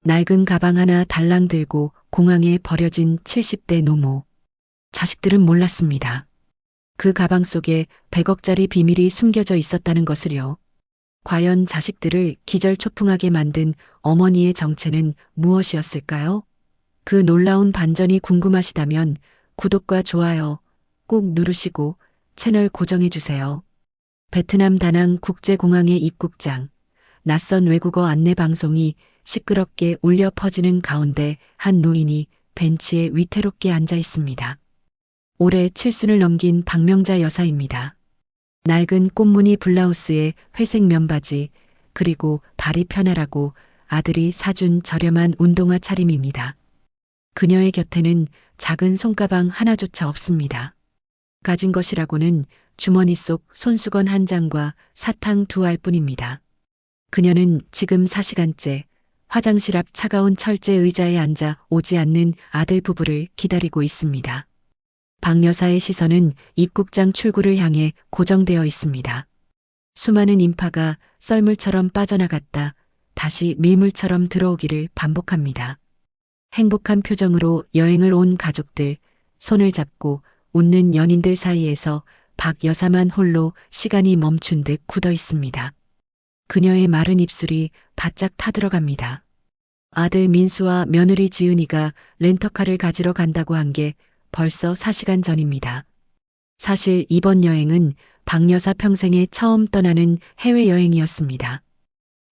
낡은 가방 하나 달랑 들고 공항에 버려진 70대 노모. 자식들은 몰랐습니다. 그 가방 속에 100억짜리 비밀이 숨겨져 있었다는 것을요. 과연 자식들을 기절초풍하게 만든 어머니의 정체는 무엇이었을까요? 그 놀라운 반전이 궁금하시다면 구독과 좋아요 꼭 누르시고 채널 고정해 주세요. 베트남 다낭 국제공항의 입국장. 낯선 외국어 안내 방송이 시끄럽게 울려 퍼지는 가운데 한 노인이 벤치에 위태롭게 앉아 있습니다. 올해 칠순을 넘긴 박명자 여사입니다. 낡은 꽃무늬 블라우스에 회색 면바지, 그리고 발이 편하라고 아들이 사준 저렴한 운동화 차림입니다. 그녀의 곁에는 작은 손가방 하나조차 없습니다. 가진 것이라고는 주머니 속 손수건 한 장과 사탕 두 알뿐입니다. 그녀는 지금 4시간째 화장실 앞 차가운 철제 의자에 앉아 오지 않는 아들 부부를 기다리고 있습니다. 박 여사의 시선은 입국장 출구를 향해 고정되어 있습니다. 수많은 인파가 썰물처럼 빠져나갔다 다시 밀물처럼 들어오기를 반복합니다. 행복한 표정으로 여행을 온 가족들, 손을 잡고 웃는 연인들 사이에서 박 여사만 홀로 시간이 멈춘 듯 굳어 있습니다. 그녀의 마른 입술이 바짝 타들어갑니다. 아들 민수와 며느리 지은이가 렌터카를 가지러 간다고 한 게 벌써 4시간 전입니다. 사실 이번 여행은 박 여사 평생에 처음 떠나는 해외여행이었습니다.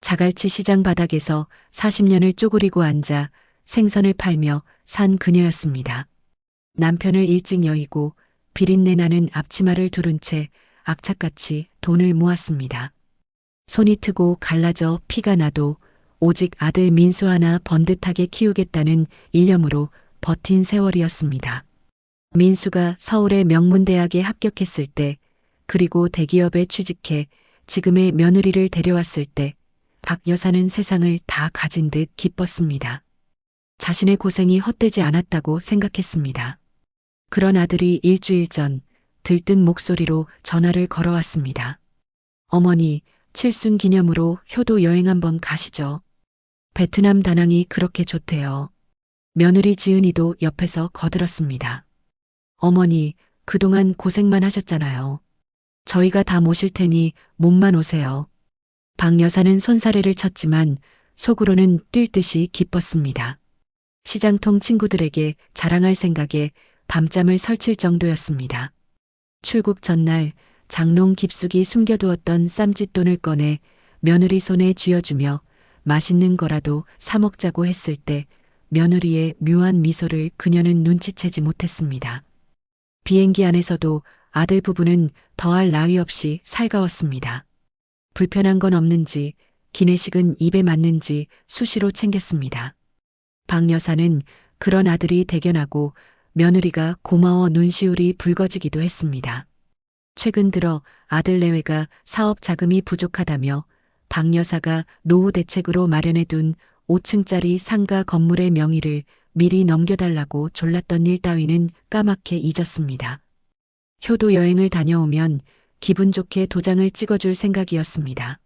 자갈치 시장 바닥에서 40년을 쪼그리고 앉아 생선을 팔며 산 그녀였습니다. 남편을 일찍 여의고 비린내 나는 앞치마를 두른 채 악착같이 돈을 모았습니다. 손이 트고 갈라져 피가 나도 오직 아들 민수 하나 번듯하게 키우겠다는 일념으로 버틴 세월이었습니다. 민수가 서울의 명문대학에 합격했을 때, 그리고 대기업에 취직해 지금의 며느리를 데려왔을 때, 박 여사는 세상을 다 가진 듯 기뻤습니다. 자신의 고생이 헛되지 않았다고 생각했습니다. 그런 아들이 일주일 전 들뜬 목소리로 전화를 걸어왔습니다. 어머니, 칠순 기념으로 효도 여행 한번 가시죠. 베트남 다낭이 그렇게 좋대요. 며느리 지은이도 옆에서 거들었습니다. 어머니, 그동안 고생만 하셨잖아요. 저희가 다 모실 테니 몸만 오세요. 박 여사는 손사래를 쳤지만 속으로는 뛸 듯이 기뻤습니다. 시장통 친구들에게 자랑할 생각에 밤잠을 설칠 정도였습니다. 출국 전날 장롱 깊숙이 숨겨두었던 쌈짓돈을 꺼내 며느리 손에 쥐어주며 맛있는 거라도 사 먹자고 했을 때 며느리의 묘한 미소를 그녀는 눈치채지 못했습니다. 비행기 안에서도 아들 부부는 더할 나위 없이 살가웠습니다. 불편한 건 없는지, 기내식은 입에 맞는지 수시로 챙겼습니다. 박 여사는 그런 아들이 대견하고 며느리가 고마워 눈시울이 붉어지기도 했습니다. 최근 들어 아들 내외가 사업 자금이 부족하다며 박 여사가 노후 대책으로 마련해둔 5층짜리 상가 건물의 명의를 미리 넘겨달라고 졸랐던 일 따위는 까맣게 잊었습니다. 효도 여행을 다녀오면 기분 좋게 도장을 찍어줄 생각이었습니다.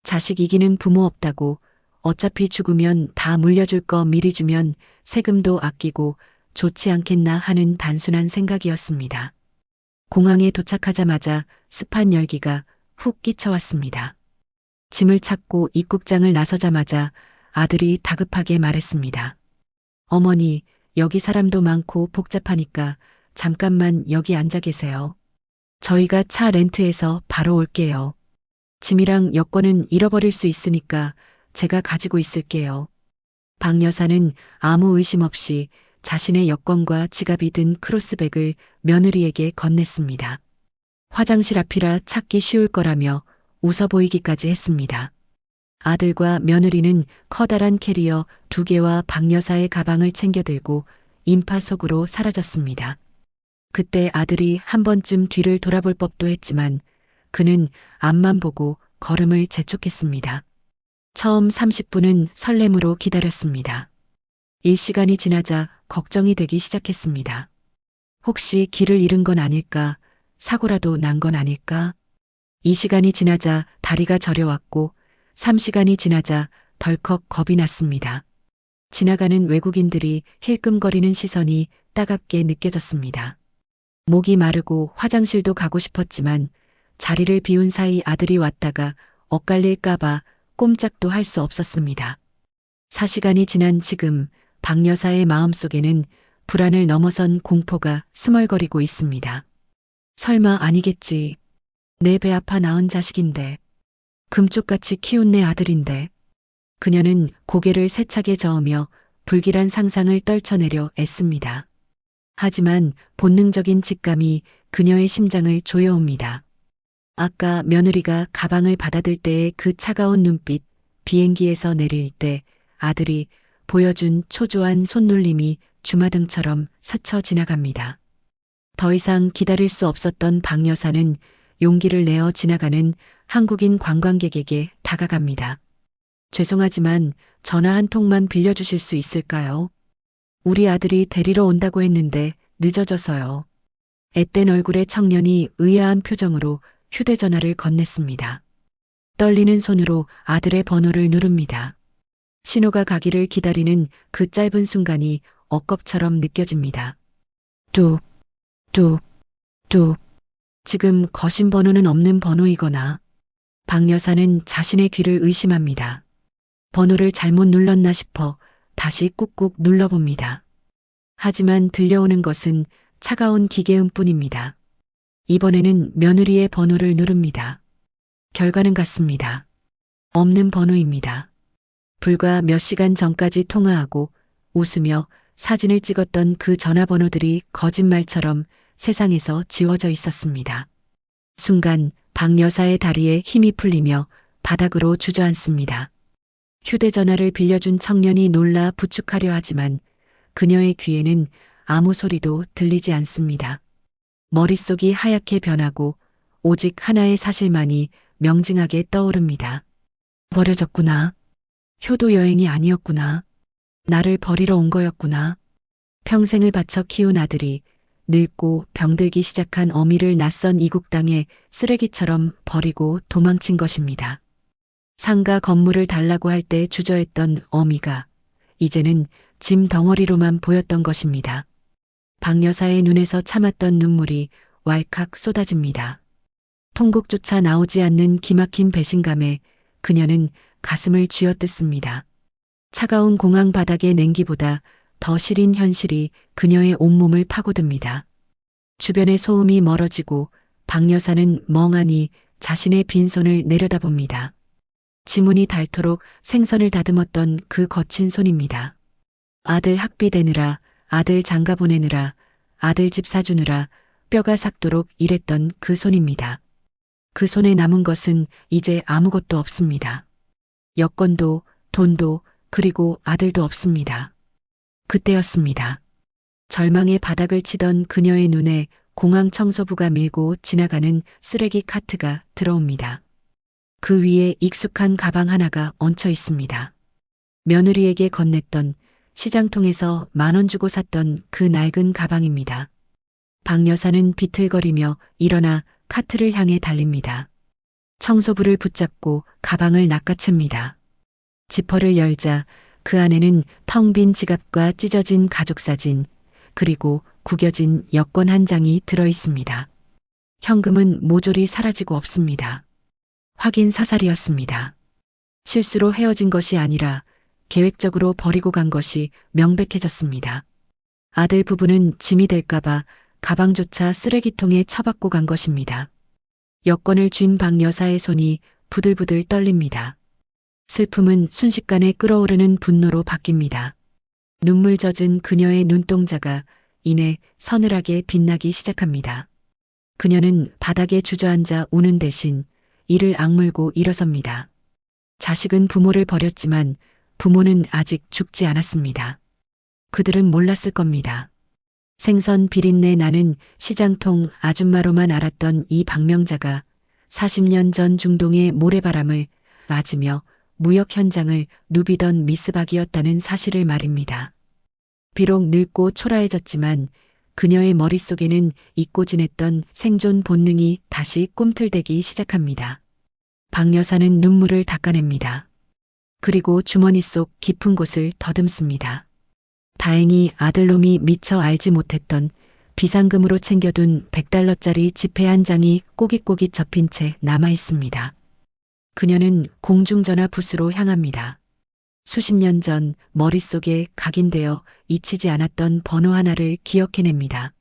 자식 이기는 부모 없다고, 어차피 죽으면 다 물려줄 거 미리 주면 세금도 아끼고 좋지 않겠나 하는 단순한 생각이었습니다. 공항에 도착하자마자 습한 열기가 훅 끼쳐왔습니다. 짐을 찾고 입국장을 나서자마자 아들이 다급하게 말했습니다. 어머니, 여기 사람도 많고 복잡하니까 잠깐만 여기 앉아 계세요. 저희가 차 렌트해서 바로 올게요. 짐이랑 여권은 잃어버릴 수 있으니까 제가 가지고 있을게요. 박 여사는 아무 의심 없이 자신의 여권과 지갑이 든 크로스백을 며느리에게 건넸습니다. 화장실 앞이라 찾기 쉬울 거라며 웃어 보이기까지 했습니다. 아들과 며느리는 커다란 캐리어 2개와 박 여사의 가방을 챙겨 들고 인파 속으로 사라졌습니다. 그때 아들이 한 번쯤 뒤를 돌아볼 법도 했지만 그는 앞만 보고 걸음을 재촉했습니다. 처음 30분은 설렘으로 기다렸습니다. 1시간이 지나자 걱정이 되기 시작했습니다. 혹시 길을 잃은 건 아닐까? 사고라도 난 건 아닐까? 2시간이 지나자 다리가 저려왔고 3시간이 지나자 덜컥 겁이 났습니다. 지나가는 외국인들이 힐끔거리는 시선이 따갑게 느껴졌습니다. 목이 마르고 화장실도 가고 싶었지만 자리를 비운 사이 아들이 왔다가 엇갈릴까봐 꼼짝도 할 수 없었습니다. 4시간이 지난 지금 박 여사의 마음속에는 불안을 넘어선 공포가 스멀거리고 있습니다. 설마 아니겠지. 내 배 아파 낳은 자식인데. 금쪽같이 키운 내 아들인데. 그녀는 고개를 세차게 저으며 불길한 상상을 떨쳐내려 애씁니다. 하지만 본능적인 직감이 그녀의 심장을 조여옵니다. 아까 며느리가 가방을 받아들 때의 그 차가운 눈빛, 비행기에서 내릴 때 아들이 보여준 초조한 손놀림이 주마등처럼 스쳐 지나갑니다. 더 이상 기다릴 수 없었던 박 여사는 용기를 내어 지나가는 한국인 관광객에게 다가갑니다. 죄송하지만 전화 한 통만 빌려주실 수 있을까요? 우리 아들이 데리러 온다고 했는데 늦어져서요. 앳된 얼굴의 청년이 의아한 표정으로 휴대전화를 건넸습니다. 떨리는 손으로 아들의 번호를 누릅니다. 신호가 가기를 기다리는 그 짧은 순간이 억겁처럼 느껴집니다. 뚝, 뚝, 뚝. 지금 거신 번호는 없는 번호이거나 박 여사는 자신의 귀를 의심합니다. 번호를 잘못 눌렀나 싶어 다시 꾹꾹 눌러봅니다. 하지만 들려오는 것은 차가운 기계음뿐입니다. 이번에는 며느리의 번호를 누릅니다. 결과는 같습니다. 없는 번호입니다. 불과 몇 시간 전까지 통화하고 웃으며 사진을 찍었던 그 전화번호들이 거짓말처럼 세상에서 지워져 있었습니다. 순간 박 여사의 다리에 힘이 풀리며 바닥으로 주저앉습니다. 휴대전화를 빌려준 청년이 놀라 부축하려 하지만 그녀의 귀에는 아무 소리도 들리지 않습니다. 머릿속이 하얗게 변하고 오직 하나의 사실만이 명징하게 떠오릅니다. 버려졌구나. 효도 여행이 아니었구나. 나를 버리러 온 거였구나. 평생을 바쳐 키운 아들이 늙고 병들기 시작한 어미를 낯선 이국 땅에 쓰레기처럼 버리고 도망친 것입니다. 상가 건물을 달라고 할 때 주저했던 어미가 이제는 짐 덩어리로만 보였던 것입니다. 박 여사의 눈에서 참았던 눈물이 왈칵 쏟아집니다. 통곡조차 나오지 않는 기막힌 배신감에 그녀는 가슴을 쥐어뜯습니다. 차가운 공항 바닥의 냉기보다 더 시린 현실이 그녀의 온몸을 파고듭니다. 주변의 소음이 멀어지고 박 여사는 멍하니 자신의 빈손을 내려다봅니다. 지문이 닳도록 생선을 다듬었던 그 거친 손입니다. 아들 학비 대느라, 아들 장가 보내느라, 아들 집 사주느라 뼈가 삭도록 일했던 그 손입니다. 그 손에 남은 것은 이제 아무것도 없습니다. 여권도, 돈도, 그리고 아들도 없습니다. 그때였습니다. 절망의 바닥을 치던 그녀의 눈에 공항 청소부가 밀고 지나가는 쓰레기 카트가 들어옵니다. 그 위에 익숙한 가방 하나가 얹혀 있습니다. 며느리에게 건넸던 시장통에서 10,000원 주고 샀던 그 낡은 가방입니다. 박 여사는 비틀거리며 일어나 카트를 향해 달립니다. 청소부를 붙잡고 가방을 낚아챕니다. 지퍼를 열자 그 안에는 텅 빈 지갑과 찢어진 가족사진, 그리고 구겨진 여권 한 장이 들어 있습니다. 현금은 모조리 사라지고 없습니다. 확인 사살이었습니다. 실수로 헤어진 것이 아니라 계획적으로 버리고 간 것이 명백해졌습니다. 아들 부부는 짐이 될까봐 가방조차 쓰레기통에 처박고 간 것입니다. 여권을 쥔 박 여사의 손이 부들부들 떨립니다. 슬픔은 순식간에 끓어오르는 분노로 바뀝니다. 눈물 젖은 그녀의 눈동자가 이내 서늘하게 빛나기 시작합니다. 그녀는 바닥에 주저앉아 우는 대신 이를 악물고 일어섭니다. 자식은 부모를 버렸지만 부모는 아직 죽지 않았습니다. 그들은 몰랐을 겁니다. 생선 비린내 나는 시장통 아줌마로만 알았던 이 박명자가 40년 전 중동의 모래바람을 맞으며 무역 현장을 누비던 미스박이었다는 사실을 말입니다. 비록 늙고 초라해졌지만 그녀의 머릿속에는 잊고 지냈던 생존 본능이 다시 꿈틀대기 시작합니다. 박 여사는 눈물을 닦아냅니다. 그리고 주머니 속 깊은 곳을 더듬습니다. 다행히 아들놈이 미처 알지 못했던 비상금으로 챙겨둔 100달러짜리 지폐 한 장이 꼬깃꼬깃 접힌 채 남아 있습니다. 그녀는 공중전화 부스로 향합니다. 수십 년 전 머릿속에 각인되어 잊히지 않았던 번호 하나를 기억해냅니다.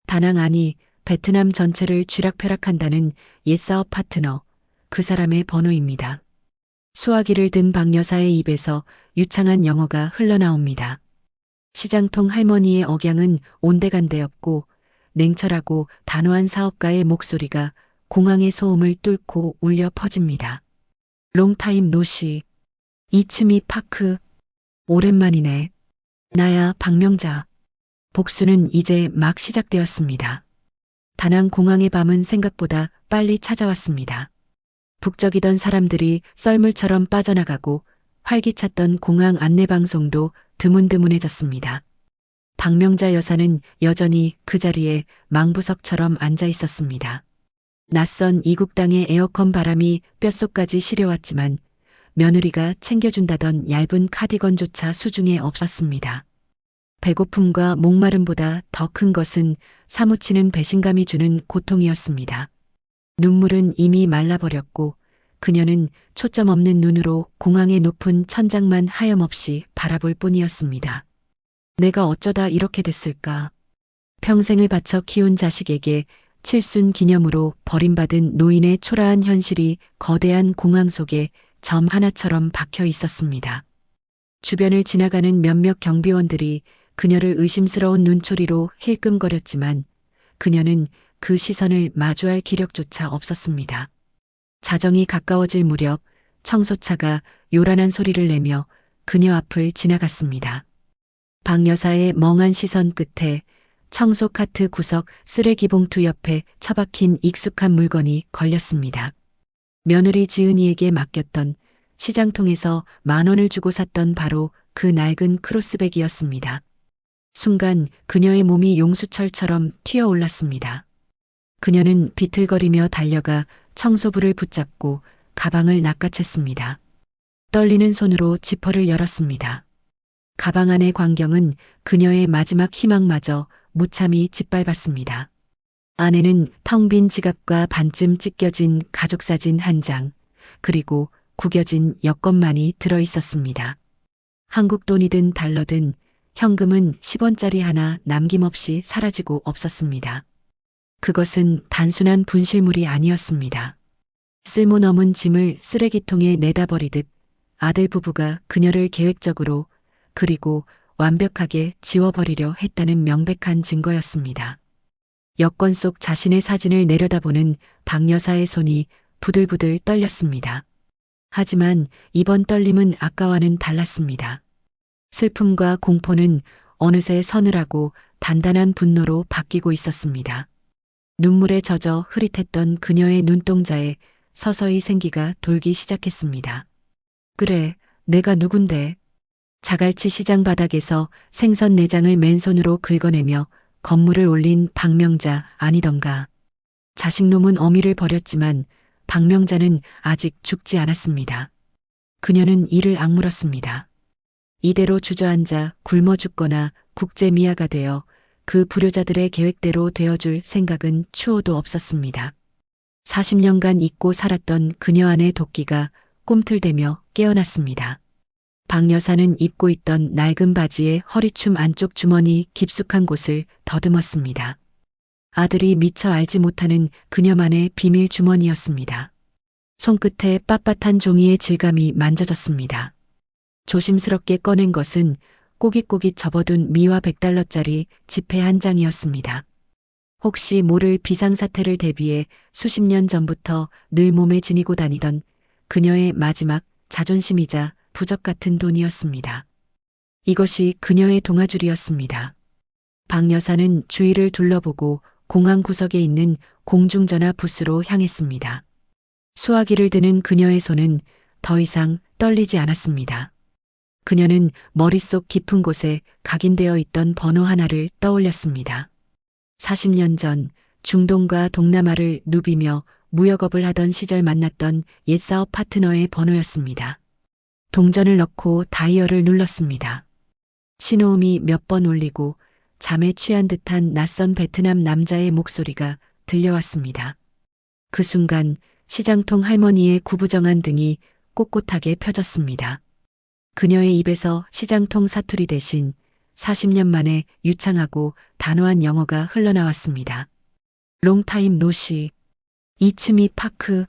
다낭 아니 베트남 전체를 쥐락펴락한다는 옛사업 파트너, 그 사람의 번호입니다. 수화기를 든 박 여사의 입에서 유창한 영어가 흘러나옵니다. 시장통 할머니의 억양은 온데간데없고 냉철하고 단호한 사업가의 목소리가 공항의 소음을 뚫고 울려 퍼집니다. 롱타임 노시. 이츠미 파크. 오랜만이네. 나야 박명자. 복수는 이제 막 시작되었습니다. 다낭 공항의 밤은 생각보다 빨리 찾아왔습니다. 북적이던 사람들이 썰물처럼 빠져나가고 활기찼던 공항 안내방송도 드문드문해졌습니다. 박명자 여사는 여전히 그 자리에 망부석처럼 앉아 있었습니다. 낯선 이국 땅의 에어컨 바람이 뼛속까지 시려왔지만 며느리가 챙겨준다던 얇은 카디건조차 수중에 없었습니다. 배고픔과 목마름보다 더 큰 것은 사무치는 배신감이 주는 고통이었습니다. 눈물은 이미 말라버렸고 그녀는 초점 없는 눈으로 공항의 높은 천장만 하염없이 바라볼 뿐이었습니다. 내가 어쩌다 이렇게 됐을까? 평생을 바쳐 키운 자식에게 칠순 기념으로 버림받은 노인의 초라한 현실이 거대한 공항 속에 점 하나처럼 박혀 있었습니다. 주변을 지나가는 몇몇 경비원들이 그녀를 의심스러운 눈초리로 힐끔거렸지만 그녀는 그 시선을 마주할 기력조차 없었습니다. 자정이 가까워질 무렵 청소차가 요란한 소리를 내며 그녀 앞을 지나갔습니다. 박 여사의 멍한 시선 끝에 청소 카트 구석 쓰레기 봉투 옆에 처박힌 익숙한 물건이 걸렸습니다. 며느리 지은이에게 맡겼던 시장통에서 10,000원을 주고 샀던 바로 그 낡은 크로스백이었습니다. 순간 그녀의 몸이 용수철처럼 튀어올랐습니다. 그녀는 비틀거리며 달려가 청소부를 붙잡고 가방을 낚아챘습니다. 떨리는 손으로 지퍼를 열었습니다. 가방 안의 광경은 그녀의 마지막 희망마저 무참히 짓밟았습니다. 안에는 텅 빈 지갑과 반쯤 찢겨진 가족사진 한 장, 그리고 구겨진 여권만이 들어 있었습니다. 한국 돈이든 달러든 현금은 10원짜리 하나 남김없이 사라지고 없었습니다. 그것은 단순한 분실물이 아니었습니다. 쓸모넘은 짐을 쓰레기통에 내다 버리듯 아들 부부가 그녀를 계획적으로 그리고 완벽하게 지워버리려 했다는 명백한 증거였습니다. 여권 속 자신의 사진을 내려다보는 박 여사의 손이 부들부들 떨렸습니다. 하지만 이번 떨림은 아까와는 달랐습니다. 슬픔과 공포는 어느새 서늘하고 단단한 분노로 바뀌고 있었습니다. 눈물에 젖어 흐릿했던 그녀의 눈동자에 서서히 생기가 돌기 시작했습니다. 그래, 내가 누군데? 자갈치 시장 바닥에서 생선 내장을 맨손으로 긁어내며 건물을 올린 박명자 아니던가. 자식놈은 어미를 버렸지만 박명자는 아직 죽지 않았습니다. 그녀는 이를 악물었습니다. 이대로 주저앉아 굶어 죽거나 국제미아가 되어 그 불효자들의 계획대로 되어줄 생각은 추호도 없었습니다. 40년간 잊고 살았던 그녀 안의 도끼가 꿈틀대며 깨어났습니다. 박 여사는 입고 있던 낡은 바지의 허리춤 안쪽 주머니 깊숙한 곳을 더듬었습니다. 아들이 미처 알지 못하는 그녀만의 비밀 주머니였습니다. 손끝에 빳빳한 종이의 질감이 만져졌습니다. 조심스럽게 꺼낸 것은 꼬깃꼬깃 접어둔 미화 100달러짜리 지폐 한 장이었습니다. 혹시 모를 비상사태를 대비해 수십 년 전부터 늘 몸에 지니고 다니던 그녀의 마지막 자존심이자 부적 같은 돈이었습니다. 이것이 그녀의 동아줄이었습니다. 박 여사는 주위를 둘러보고 공항 구석에 있는 공중전화 부스로 향했습니다. 수화기를 드는 그녀의 손은 더 이상 떨리지 않았습니다. 그녀는 머릿속 깊은 곳에 각인되어 있던 번호 하나를 떠올렸습니다. 40년 전 중동과 동남아를 누비며 무역업을 하던 시절 만났던 옛사업 파트너의 번호였습니다. 동전을 넣고 다이얼을 눌렀습니다. 신호음이 몇 번 울리고 잠에 취한 듯한 낯선 베트남 남자의 목소리가 들려왔습니다. 그 순간 시장통 할머니의 구부정한 등이 꼿꼿하게 펴졌습니다. 그녀의 입에서 시장통 사투리 대신 40년 만에 유창하고 단호한 영어가 흘러나왔습니다. 롱타임 노시. 이츠미 파크.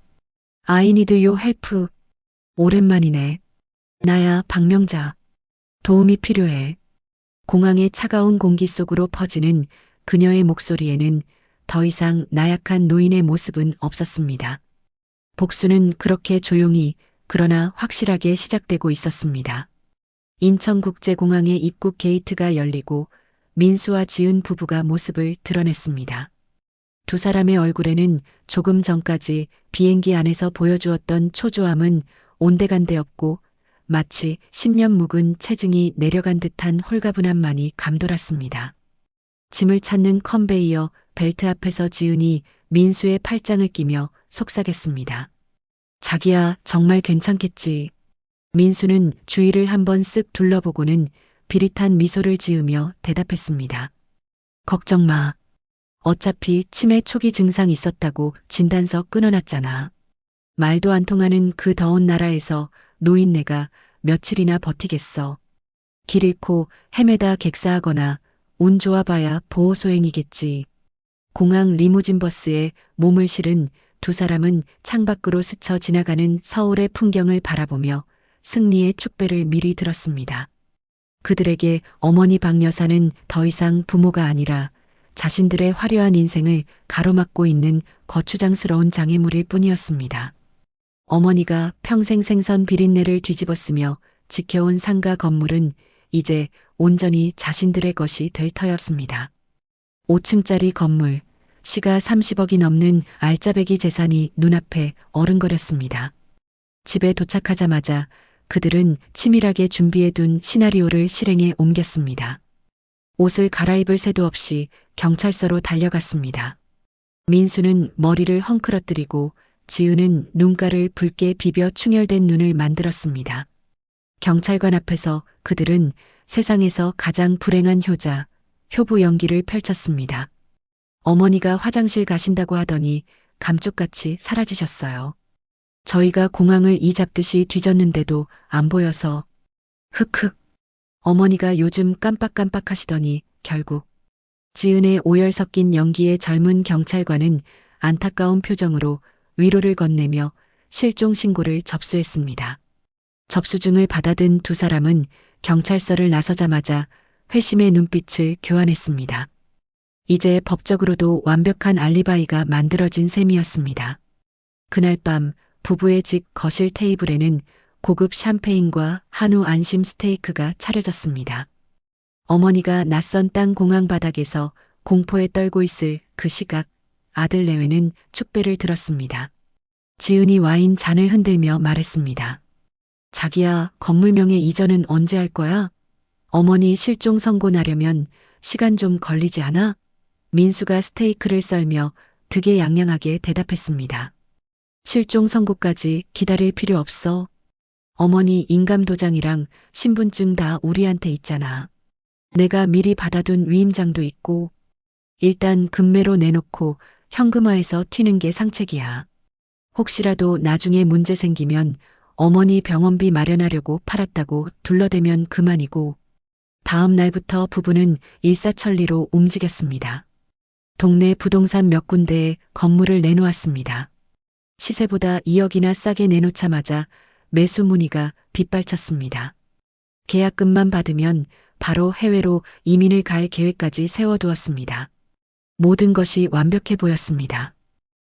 I need your help. 오랜만이네. 나야 박명자. 도움이 필요해. 공항의 차가운 공기 속으로 퍼지는 그녀의 목소리에는 더 이상 나약한 노인의 모습은 없었습니다. 복수는 그렇게 조용히 그러나 확실하게 시작되고 있었습니다. 인천국제공항의 입국 게이트가 열리고 민수와 지은 부부가 모습을 드러냈습니다. 두 사람의 얼굴에는 조금 전까지 비행기 안에서 보여주었던 초조함은 온데간데 없고 마치 10년 묵은 체증이 내려간 듯한 홀가분함만이 감돌았습니다. 짐을 찾는 컨베이어 벨트 앞에서 지은이 민수의 팔짱을 끼며 속삭였습니다. 자기야, 정말 괜찮겠지. 민수는 주위를 한번 쓱 둘러보고는 비릿한 미소를 지으며 대답했습니다. 걱정 마. 어차피 치매 초기 증상 있었다고 진단서 끊어놨잖아. 말도 안 통하는 그 더운 나라에서 노인네가 며칠이나 버티겠어. 길 잃고 헤매다 객사하거나 운 좋아봐야 보호소행이겠지. 공항 리무진 버스에 몸을 실은 두 사람은 창밖으로 스쳐 지나가는 서울의 풍경을 바라보며 승리의 축배를 미리 들었습니다. 그들에게 어머니 박 여사는 더 이상 부모가 아니라 자신들의 화려한 인생을 가로막고 있는 거추장스러운 장애물일 뿐이었습니다. 어머니가 평생 생선 비린내를 뒤집었으며 지켜온 상가 건물은 이제 온전히 자신들의 것이 될 터였습니다. 5층짜리 건물, 시가 30억이 넘는 알짜배기 재산이 눈앞에 어른거렸습니다. 집에 도착하자마자 그들은 치밀하게 준비해둔 시나리오를 실행에 옮겼습니다. 옷을 갈아입을 새도 없이 경찰서로 달려갔습니다. 민수는 머리를 헝클어뜨리고 지은은 눈가를 붉게 비벼 충혈된 눈을 만들었습니다. 경찰관 앞에서 그들은 세상에서 가장 불행한 효자, 효부 연기를 펼쳤습니다. 어머니가 화장실 가신다고 하더니 감쪽같이 사라지셨어요. 저희가 공항을 이잡듯이 뒤졌는데도 안 보여서 흑흑. 어머니가 요즘 깜빡깜빡 하시더니 결국 지은의 오열 섞인 연기에 젊은 경찰관은 안타까운 표정으로 위로를 건네며 실종 신고를 접수했습니다. 접수증을 받아든 두 사람은 경찰서를 나서자마자 회심의 눈빛을 교환했습니다. 이제 법적으로도 완벽한 알리바이가 만들어진 셈이었습니다. 그날 밤 부부의 집 거실 테이블에는 고급 샴페인과 한우 안심 스테이크가 차려졌습니다. 어머니가 낯선 땅 공항 바닥에서 공포에 떨고 있을 그 시각, 아들 내외는 축배를 들었습니다. 지은이 와인 잔을 흔들며 말했습니다. 자기야, 건물명의 이전은 언제 할 거야? 어머니 실종 선고 나려면 시간 좀 걸리지 않아? 민수가 스테이크를 썰며 득에양양하게 대답했습니다. 실종 선고까지 기다릴 필요 없어. 어머니 인감도장이랑 신분증 다 우리한테 있잖아. 내가 미리 받아둔 위임장도 있고 일단 금매로 내놓고 현금화해서 튀는 게 상책이야. 혹시라도 나중에 문제 생기면 어머니 병원비 마련하려고 팔았다고 둘러대면 그만이고 다음 날부터 부부는 일사천리로 움직였습니다. 동네 부동산 몇 군데에 건물을 내놓았습니다. 시세보다 2억이나 싸게 내놓자마자 매수 문의가 빗발쳤습니다. 계약금만 받으면 바로 해외로 이민을 갈 계획까지 세워두었습니다. 모든 것이 완벽해 보였습니다.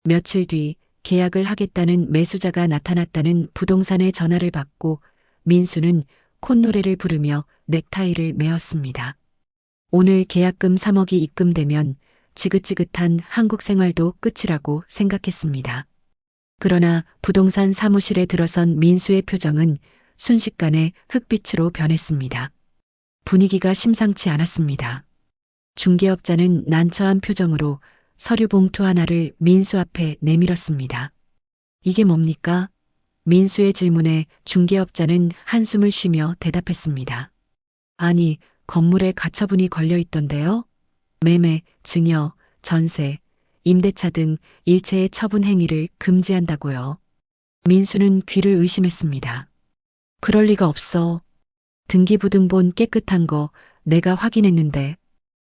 며칠 뒤 계약을 하겠다는 매수자가 나타났다는 부동산의 전화를 받고 민수는 콧노래를 부르며 넥타이를 메었습니다. 오늘 계약금 3억이 입금되면 지긋지긋한 한국 생활도 끝이라고 생각했습니다. 그러나 부동산 사무실에 들어선 민수의 표정은 순식간에 흑빛으로 변했습니다. 분위기가 심상치 않았습니다. 중개업자는 난처한 표정으로 서류 봉투 하나를 민수 앞에 내밀었습니다. 이게 뭡니까? 민수의 질문에 중개업자는 한숨을 쉬며 대답했습니다. 아니, 건물에 가처분이 걸려 있던데요? 매매, 증여, 전세, 임대차 등 일체의 처분 행위를 금지한다고요. 민수는 귀를 의심했습니다. 그럴 리가 없어. 등기부등본 깨끗한 거 내가 확인했는데.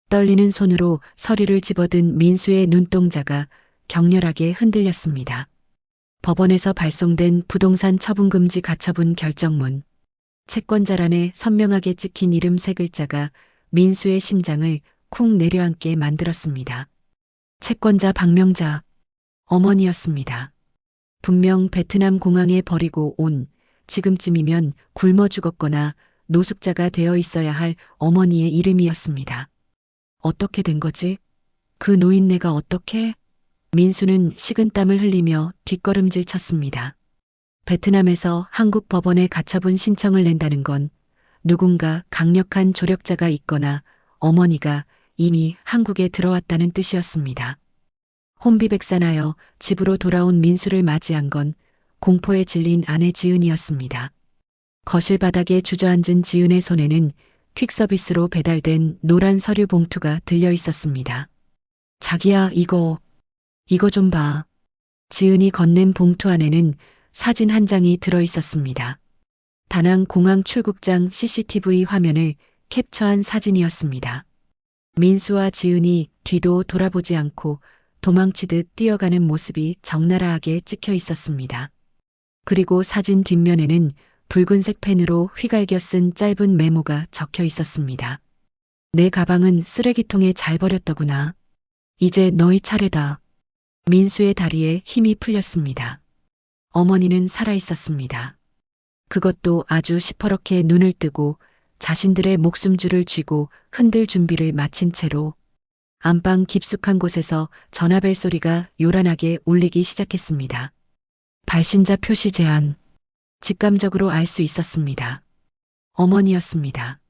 떨리는 손으로 서류를 집어든 민수의 눈동자가 격렬하게 흔들렸습니다. 법원에서 발송된 부동산 처분금지 가처분 결정문. 채권자란에 선명하게 찍힌 이름 세 글자가 민수의 심장을 쿵 내려앉게 만들었습니다. 채권자 박명자, 어머니였습니다. 분명 베트남 공항에 버리고 온 지금쯤이면 굶어 죽었거나 노숙자가 되어 있어야 할 어머니의 이름이었습니다. 어떻게 된 거지? 그 노인네가 어떻게? 민수는 식은땀을 흘리며 뒷걸음질 쳤습니다. 베트남에서 한국 법원에 가처분 신청을 낸다는 건 누군가 강력한 조력자가 있거나 어머니가 이미 한국에 들어왔다는 뜻이었습니다. 혼비백산하여 집으로 돌아온 민수를 맞이한 건 공포에 질린 아내 지은이었습니다. 거실 바닥에 주저앉은 지은의 손에는 퀵서비스로 배달된 노란 서류 봉투가 들려 있었습니다. 자기야, 이거 좀 봐. 지은이 건넨 봉투 안에는 사진 한 장이 들어 있었습니다. 다낭 공항 출국장 CCTV 화면을 캡처한 사진이었습니다. 민수와 지은이 뒤도 돌아보지 않고 도망치듯 뛰어가는 모습이 적나라하게 찍혀 있었습니다. 그리고 사진 뒷면에는 붉은색 펜으로 휘갈겨 쓴 짧은 메모가 적혀 있었습니다. 내 가방은 쓰레기통에 잘 버렸더구나. 이제 너희 차례다. 민수의 다리에 힘이 풀렸습니다. 어머니는 살아 있었습니다. 그것도 아주 시퍼렇게 눈을 뜨고 자신들의 목숨줄을 쥐고 흔들 준비를 마친 채로 안방 깊숙한 곳에서 전화벨 소리가 요란하게 울리기 시작했습니다. 발신자 표시 제한. 직감적으로 알 수 있었습니다. 어머니였습니다.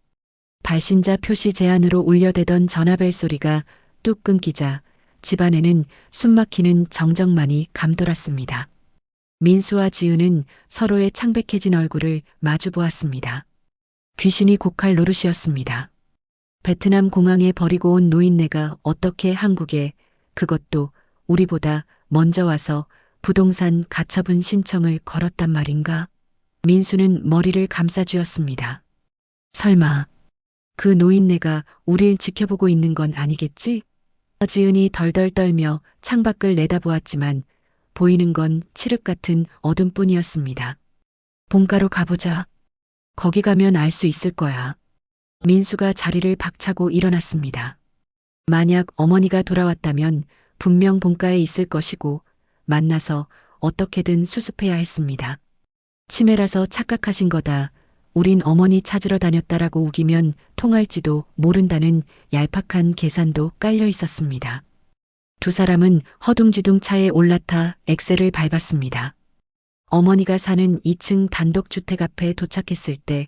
발신자 표시 제한으로 울려대던 전화벨 소리가 뚝 끊기자 집안에는 숨막히는 정적만이 감돌았습니다. 민수와 지은은 서로의 창백해진 얼굴을 마주 보았습니다. 귀신이 곡할 노릇이었습니다. 베트남 공항에 버리고 온 노인네가 어떻게 한국에, 그것도 우리보다 먼저 와서 부동산 가처분 신청을 걸었단 말인가? 민수는 머리를 감싸쥐었습니다. 설마 그 노인네가 우릴 지켜보고 있는 건 아니겠지? 지은이 덜덜 떨며 창밖을 내다보았지만 보이는 건 칠흑 같은 어둠뿐이었습니다. 본가로 가보자. 거기 가면 알 수 있을 거야. 민수가 자리를 박차고 일어났습니다. 만약 어머니가 돌아왔다면 분명 본가에 있을 것이고 만나서 어떻게든 수습해야 했습니다. 치매라서 착각하신 거다. 우린 어머니 찾으러 다녔다라고 우기면 통할지도 모른다는 얄팍한 계산도 깔려 있었습니다. 두 사람은 허둥지둥 차에 올라타 엑셀을 밟았습니다. 어머니가 사는 2층 단독주택 앞에 도착했을 때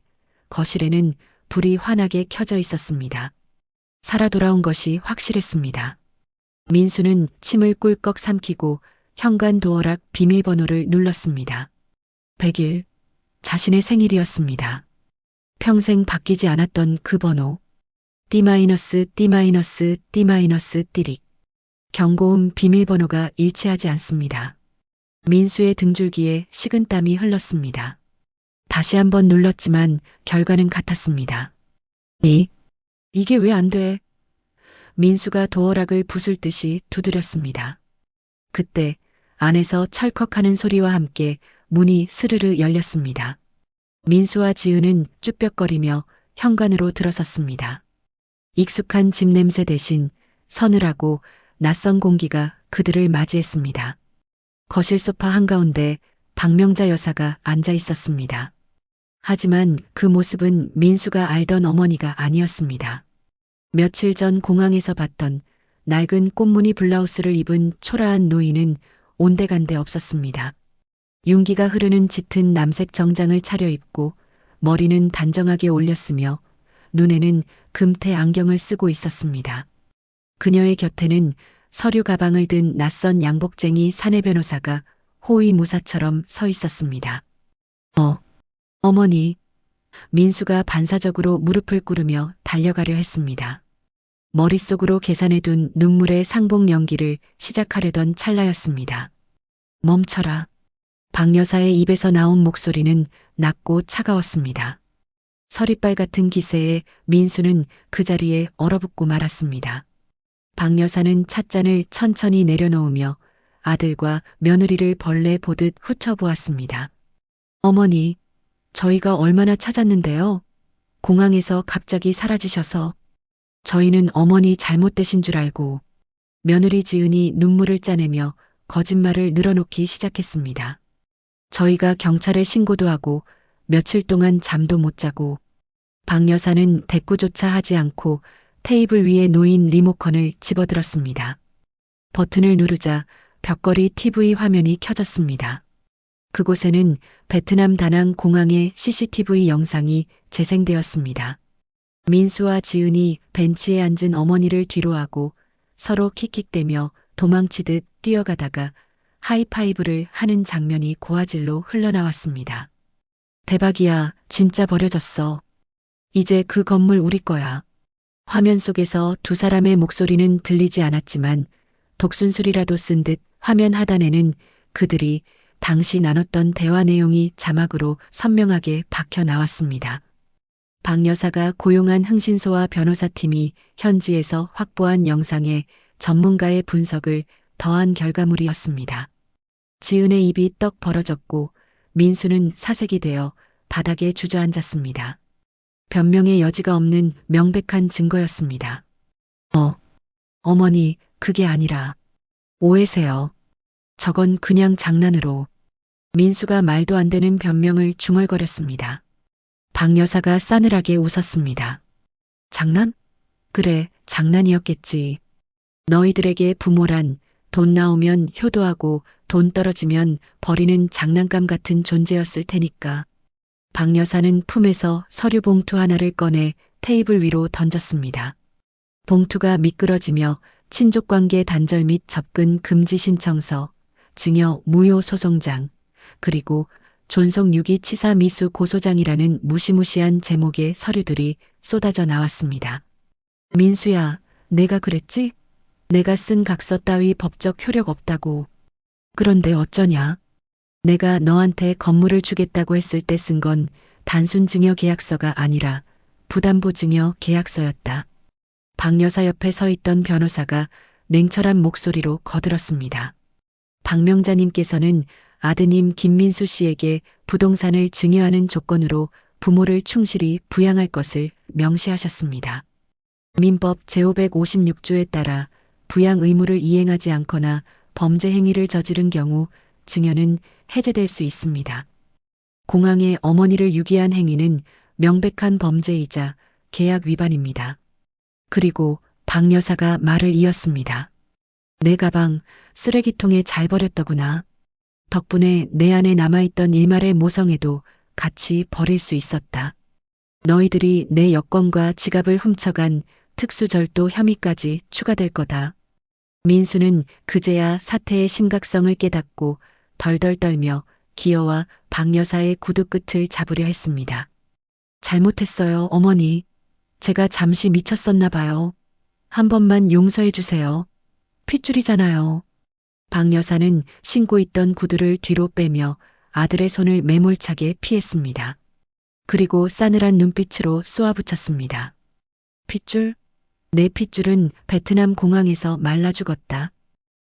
거실에는 불이 환하게 켜져 있었습니다. 살아 돌아온 것이 확실했습니다. 민수는 침을 꿀꺽 삼키고 현관 도어락 비밀번호를 눌렀습니다. 100일, 자신의 생일이었습니다. 평생 바뀌지 않았던 그 번호. 띠릭. 경고음 비밀번호가 일치하지 않습니다. 민수의 등줄기에 식은땀이 흘렀습니다. 다시 한번 눌렀지만 결과는 같았습니다. 이게 왜 안 돼? 민수가 도어락을 부술 듯이 두드렸습니다. 그때 안에서 찰컥하는 소리와 함께 문이 스르르 열렸습니다. 민수와 지은은 쭈뼛거리며 현관으로 들어섰습니다. 익숙한 집 냄새 대신 서늘하고 낯선 공기가 그들을 맞이했습니다. 거실 소파 한가운데 박명자 여사가 앉아 있었습니다. 하지만 그 모습은 민수가 알던 어머니가 아니었습니다. 며칠 전 공항에서 봤던 낡은 꽃무늬 블라우스를 입은 초라한 노인은 온데간데 없었습니다. 윤기가 흐르는 짙은 남색 정장을 차려입고 머리는 단정하게 올렸으며 눈에는 금태 안경을 쓰고 있었습니다. 그녀의 곁에는 서류 가방을 든 낯선 양복쟁이 사내 변호사가 호위무사처럼 서 있었습니다. 어머니. 민수가 반사적으로 무릎을 꿇으며 달려가려 했습니다. 머릿속으로 계산해둔 눈물의 상봉 연기를 시작하려던 찰나였습니다. 멈춰라. 박 여사의 입에서 나온 목소리는 낮고 차가웠습니다. 서리빨 같은 기세에 민수는 그 자리에 얼어붙고 말았습니다. 박 여사는 찻잔을 천천히 내려놓으며 아들과 며느리를 벌레 보듯 훑어보았습니다. 어머니, 저희가 얼마나 찾았는데요. 공항에서 갑자기 사라지셔서 저희는 어머니 잘못되신 줄 알고. 며느리 지은이 눈물을 짜내며 거짓말을 늘어놓기 시작했습니다. 저희가 경찰에 신고도 하고 며칠 동안 잠도 못 자고. 박 여사는 대꾸조차 하지 않고 테이블 위에 놓인 리모컨을 집어들었습니다. 버튼을 누르자 벽걸이 TV 화면이 켜졌습니다. 그곳에는 베트남 다낭 공항의 CCTV 영상이 재생되었습니다. 민수와 지은이 벤치에 앉은 어머니를 뒤로하고 서로 킥킥대며 도망치듯 뛰어가다가 하이파이브를 하는 장면이 고화질로 흘러나왔습니다. 대박이야, 진짜 버려졌어. 이제 그 건물 우리 거야. 화면 속에서 두 사람의 목소리는 들리지 않았지만 독순술이라도 쓴 듯 화면 하단에는 그들이 당시 나눴던 대화 내용이 자막으로 선명하게 박혀 나왔습니다. 박 여사가 고용한 흥신소와 변호사팀이 현지에서 확보한 영상에 전문가의 분석을 더한 결과물이었습니다. 지은의 입이 떡 벌어졌고 민수는 사색이 되어 바닥에 주저앉았습니다. 변명의 여지가 없는 명백한 증거였습니다. 어머니, 그게 아니라 오해세요. 저건 그냥 장난으로. 민수가 말도 안 되는 변명을 중얼거렸습니다. 박 여사가 싸늘하게 웃었습니다. 장난? 그래, 장난이었겠지. 너희들에게 부모란 돈 나오면 효도하고 돈 떨어지면 버리는 장난감 같은 존재였을 테니까. 박 여사는 품에서 서류 봉투 하나를 꺼내 테이블 위로 던졌습니다. 봉투가 미끄러지며 친족관계 단절 및 접근 금지 신청서, 증여 무효 소송장, 그리고 존속 유기치사 미수 고소장이라는 무시무시한 제목의 서류들이 쏟아져 나왔습니다. 민수야, 내가 그랬지? 내가 쓴 각서 따위 법적 효력 없다고. 그런데 어쩌냐? 내가 너한테 건물을 주겠다고 했을 때 쓴 건 단순 증여 계약서가 아니라 부담보 증여 계약서였다. 박 여사 옆에 서 있던 변호사가 냉철한 목소리로 거들었습니다. 박 명자님께서는 아드님 김민수 씨에게 부동산을 증여하는 조건으로 부모를 충실히 부양할 것을 명시하셨습니다. 민법 제556조에 따라 부양 의무를 이행하지 않거나 범죄 행위를 저지른 경우 증여는 해제될 수 있습니다. 공항에 어머니를 유기한 행위는 명백한 범죄이자 계약 위반입니다. 그리고 박 여사가 말을 이었습니다. 내 가방 쓰레기통에 잘 버렸더구나. 덕분에 내 안에 남아있던 일말의 모성애도 같이 버릴 수 있었다. 너희들이 내 여권과 지갑을 훔쳐간 특수절도 혐의까지 추가될 거다. 민수는 그제야 사태의 심각성을 깨닫고 덜덜 떨며 기어와 박 여사의 구두 끝을 잡으려 했습니다. 잘못했어요, 어머니. 제가 잠시 미쳤었나 봐요. 한 번만 용서해 주세요. 핏줄이잖아요. 박 여사는 신고 있던 구두를 뒤로 빼며 아들의 손을 매몰차게 피했습니다. 그리고 싸늘한 눈빛으로 쏘아붙였습니다. 핏줄? 내 핏줄은 베트남 공항에서 말라 죽었다.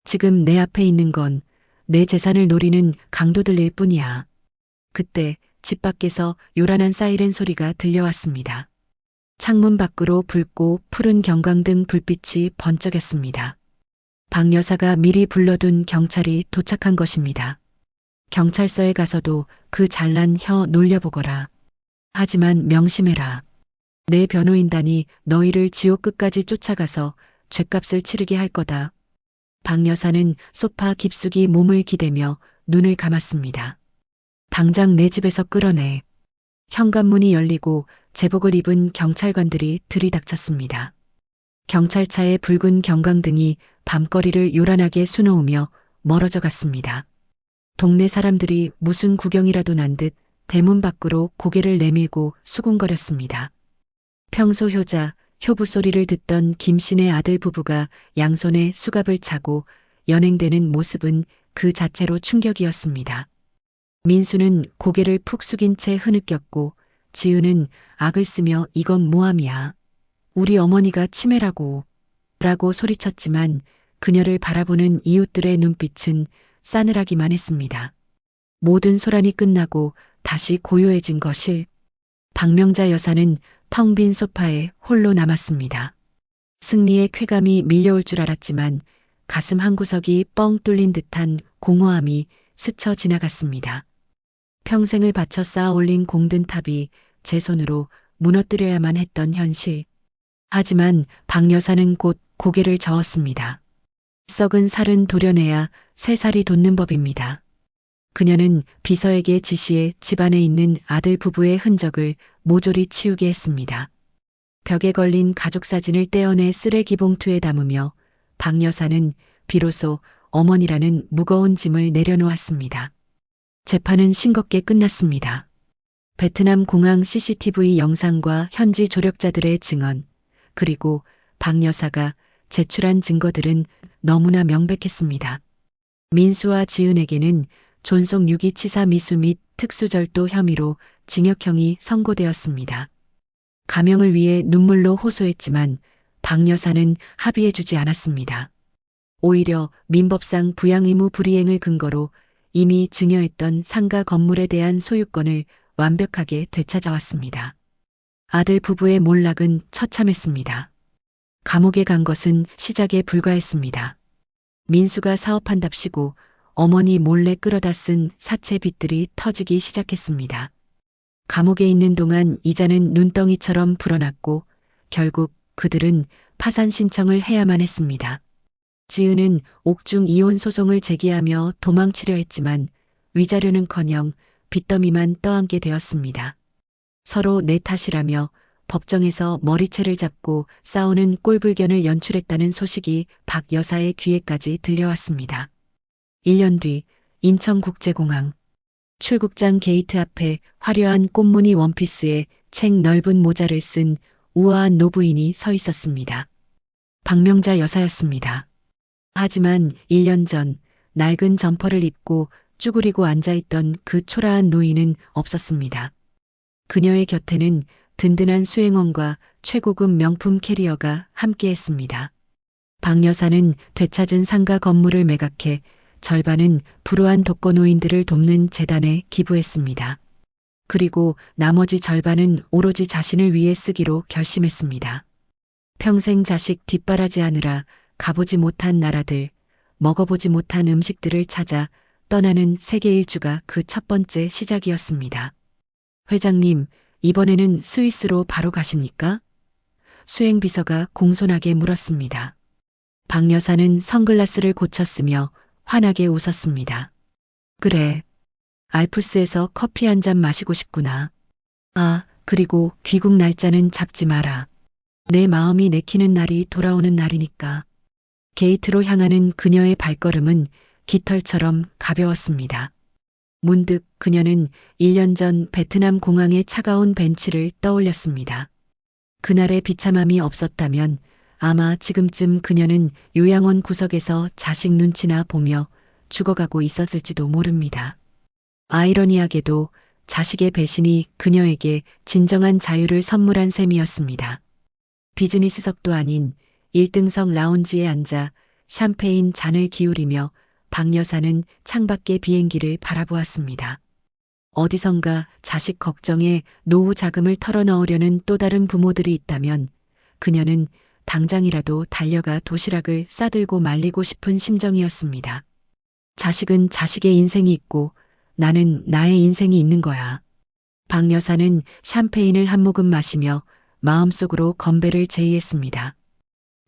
지금 내 앞에 있는 건 내 재산을 노리는 강도들일 뿐이야. 그때 집 밖에서 요란한 사이렌 소리가 들려왔습니다. 창문 밖으로 붉고 푸른 경광등 불빛이 번쩍였습니다. 박 여사가 미리 불러둔 경찰이 도착한 것입니다. 경찰서에 가서도 그 잘난 혀 놀려보거라. 하지만 명심해라. 내 변호인단이 너희를 지옥 끝까지 쫓아가서 죗값을 치르게 할 거다. 박 여사는 소파 깊숙이 몸을 기대며 눈을 감았습니다. 당장 내 집에서 끌어내. 현관문이 열리고 제복을 입은 경찰관들이 들이닥쳤습니다. 경찰차의 붉은 경광등이 밤거리를 요란하게 수놓으며 멀어져 갔습니다. 동네 사람들이 무슨 구경이라도 난 듯 대문 밖으로 고개를 내밀고 수군거렸습니다. 평소 효자, 효부 소리를 듣던 김씨네 아들 부부가 양손에 수갑을 차고 연행되는 모습은 그 자체로 충격이었습니다. 민수는 고개를 푹 숙인 채 흐느꼈고 지은은 악을 쓰며 이건 모함이야. 우리 어머니가 치매라고 라고 소리쳤지만 그녀를 바라보는 이웃들의 눈빛은 싸늘하기만 했습니다. 모든 소란이 끝나고 다시 고요해진 것일. 박명자 여사는 텅 빈 소파에 홀로 남았습니다. 승리의 쾌감이 밀려올 줄 알았지만 가슴 한구석이 뻥 뚫린 듯한 공허함이 스쳐 지나갔습니다. 평생을 바쳐 쌓아 올린 공든 탑이 제 손으로 무너뜨려야만 했던 현실. 하지만 박 여사는 곧 고개를 저었습니다. 썩은 살은 도려내야 새 살이 돋는 법입니다. 그녀는 비서에게 지시해 집안에 있는 아들 부부의 흔적을 모조리 치우게 했습니다. 벽에 걸린 가족 사진을 떼어내 쓰레기 봉투에 담으며 박 여사는 비로소 어머니라는 무거운 짐을 내려놓았습니다. 재판은 싱겁게 끝났습니다. 베트남 공항 CCTV 영상과 현지 조력자들의 증언, 그리고 박 여사가 제출한 증거들은 너무나 명백했습니다. 민수와 지은에게는 존속 유기치사 미수 및 특수절도 혐의로 징역형이 선고되었습니다. 가명을 위해 눈물로 호소했지만 박 여사는 합의해주지 않았습니다. 오히려 민법상 부양의무 불이행을 근거로 이미 증여했던 상가 건물에 대한 소유권을 완벽하게 되찾아왔습니다. 아들 부부의 몰락은 처참했습니다. 감옥에 간 것은 시작에 불과했습니다. 민수가 사업한답시고 어머니 몰래 끌어다 쓴 사채 빚들이 터지기 시작했습니다. 감옥에 있는 동안 이자는 눈덩이처럼 불어났고 결국 그들은 파산 신청을 해야만 했습니다. 지은은 옥중 이혼 소송을 제기하며 도망치려 했지만 위자료는커녕 빚더미만 떠안게 되었습니다. 서로 내 탓이라며 법정에서 머리채를 잡고 싸우는 꼴불견을 연출했다는 소식이 박 여사의 귀에까지 들려왔습니다. 1년 뒤 인천국제공항 출국장 게이트 앞에 화려한 꽃무늬 원피스에 책 넓은 모자를 쓴 우아한 노부인이 서 있었습니다. 박명자 여사였습니다. 하지만 1년 전 낡은 점퍼를 입고 쭈그리고 앉아있던 그 초라한 노인은 없었습니다. 그녀의 곁에는 든든한 수행원과 최고급 명품 캐리어가 함께했습니다. 박 여사는 되찾은 상가 건물을 매각해 절반은 불우한 독거노인들을 돕는 재단에 기부했습니다. 그리고 나머지 절반은 오로지 자신을 위해 쓰기로 결심했습니다. 평생 자식 뒷바라지하느라 가보지 못한 나라들, 먹어보지 못한 음식들을 찾아 떠나는 세계 일주가 그 첫 번째 시작이었습니다. 회장님, 이번에는 스위스로 바로 가십니까? 수행비서가 공손하게 물었습니다. 박 여사는 선글라스를 고쳤으며 환하게 웃었습니다. 그래. 알프스에서 커피 한 잔 마시고 싶구나. 아, 그리고 귀국 날짜는 잡지 마라. 내 마음이 내키는 날이 돌아오는 날이니까. 게이트로 향하는 그녀의 발걸음은 깃털처럼 가벼웠습니다. 문득 그녀는 1년 전 베트남 공항의 차가운 벤치를 떠올렸습니다. 그날의 비참함이 없었다면 아마 지금쯤 그녀는 요양원 구석에서 자식 눈치나 보며 죽어가고 있었을지도 모릅니다. 아이러니하게도 자식의 배신이 그녀에게 진정한 자유를 선물한 셈이었습니다. 비즈니스석도 아닌 1등석 라운지에 앉아 샴페인 잔을 기울이며 박 여사는 창밖의 비행기를 바라보았습니다. 어디선가 자식 걱정에 노후 자금을 털어넣으려는 또 다른 부모들이 있다면 그녀는 당장이라도 달려가 도시락을 싸들고 말리고 싶은 심정이었습니다. 자식은 자식의 인생이 있고 나는 나의 인생이 있는 거야. 박 여사는 샴페인을 한 모금 마시며 마음속으로 건배를 제의했습니다.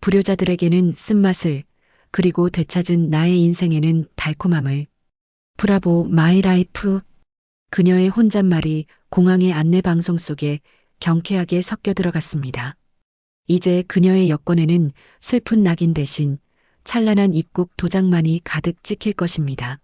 불효자들에게는 쓴맛을, 그리고 되찾은 나의 인생에는 달콤함을. 브라보 마이 라이프. 그녀의 혼잣말이 공항의 안내방송 속에 경쾌하게 섞여 들어갔습니다. 이제 그녀의 여권에는 슬픈 낙인 대신 찬란한 입국 도장만이 가득 찍힐 것입니다.